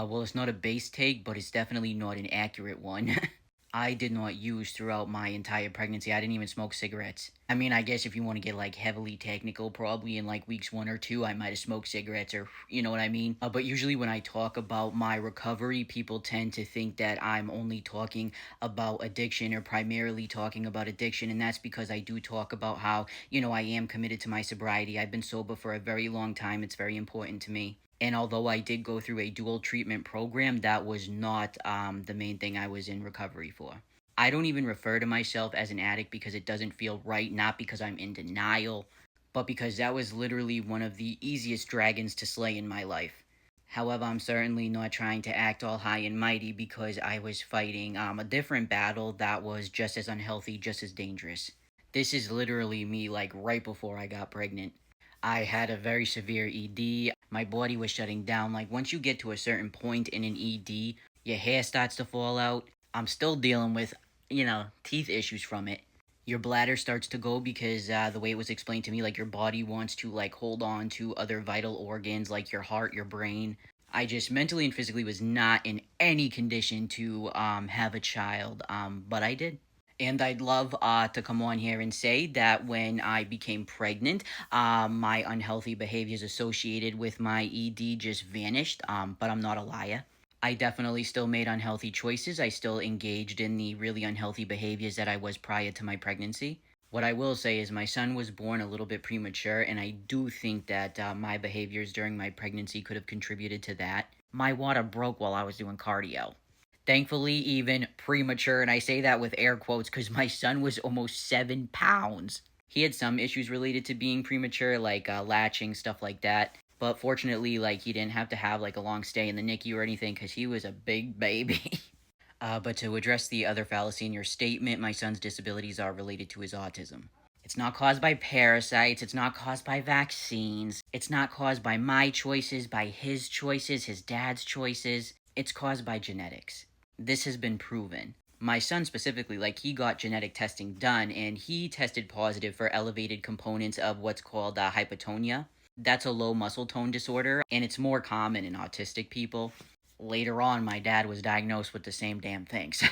Well, it's not a base take, but it's definitely not an accurate one. I did not use throughout my entire pregnancy. I didn't even smoke cigarettes. I mean, I guess if you want to get like heavily technical, probably in like weeks 1 or 2, I might have smoked cigarettes or you know what I mean. But usually when I talk about my recovery, people tend to think that I'm only talking about addiction or primarily talking about addiction. And that's because I do talk about how, I am committed to my sobriety. I've been sober for a very long time. It's very important to me. And although I did go through a dual treatment program, that was not the main thing I was in recovery for. I don't even refer to myself as an addict because it doesn't feel right, not because I'm in denial, but because that was literally one of the easiest dragons to slay in my life. However, I'm certainly not trying to act all high and mighty because I was fighting a different battle that was just as unhealthy, just as dangerous. This is literally me, like right before I got pregnant. I had a very severe ED. My body was shutting down. Like, once you get to a certain point in an ED, your hair starts to fall out. I'm still dealing with, teeth issues from it. Your bladder starts to go because the way it was explained to me, like, your body wants to, like, hold on to other vital organs, like your heart, your brain. I just mentally and physically was not in any condition to have a child, but I did. And I'd love to come on here and say that when I became pregnant, my unhealthy behaviors associated with my ED just vanished, but I'm not a liar. I definitely still made unhealthy choices. I still engaged in the really unhealthy behaviors that I was prior to my pregnancy. What I will say is my son was born a little bit premature, and I do think that my behaviors during my pregnancy could have contributed to that. My water broke while I was doing cardio. Thankfully, even premature, and I say that with air quotes because my son was almost 7 pounds. He had some issues related to being premature, like latching, stuff like that. But fortunately, like, he didn't have to have like a long stay in the NICU or anything because he was a big baby. But to address the other fallacy in your statement, my son's disabilities are related to his autism. It's not caused by parasites. It's not caused by vaccines. It's not caused by my choices, by his choices, his dad's choices. It's caused by genetics. This has been proven. My son specifically, like, he got genetic testing done and he tested positive for elevated components of what's called hypotonia. That's a low muscle tone disorder and it's more common in autistic people. Later on, my dad was diagnosed with the same damn thing, so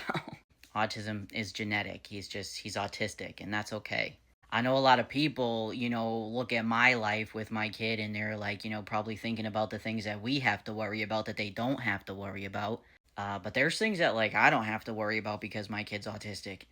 autism is genetic. He's autistic, and that's okay. I know a lot of people, look at my life with my kid and they're like, probably thinking about the things that we have to worry about that they don't have to worry about. But there's things that, like, I don't have to worry about because my kid's autistic.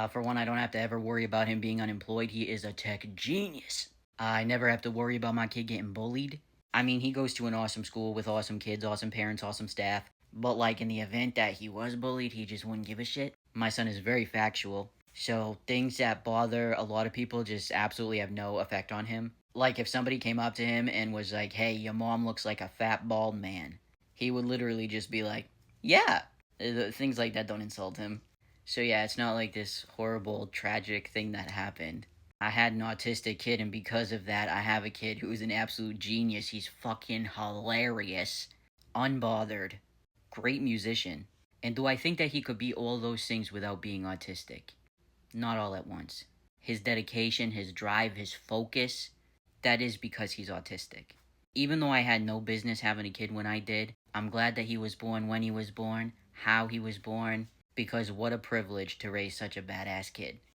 For one, I don't have to ever worry about him being unemployed. He is a tech genius. I never have to worry about my kid getting bullied. I mean, he goes to an awesome school with awesome kids, awesome parents, awesome staff. But, like, in the event that he was bullied, he just wouldn't give a shit. My son is very factual. So, things that bother a lot of people just absolutely have no effect on him. Like, if somebody came up to him and was like, hey, your mom looks like a fat, bald man, he would literally just be like, yeah. Things like that don't insult him. So, yeah, it's not like this horrible, tragic thing that happened. I had an autistic kid, and because of that, I have a kid who's an absolute genius. He's fucking hilarious, unbothered, great musician. And do I think that he could be all those things without being autistic? Not all at once. His dedication, his drive, his focus, that is because he's autistic. Even though I had no business having a kid when I did, I'm glad that he was born when he was born, how he was born, because what a privilege to raise such a badass kid.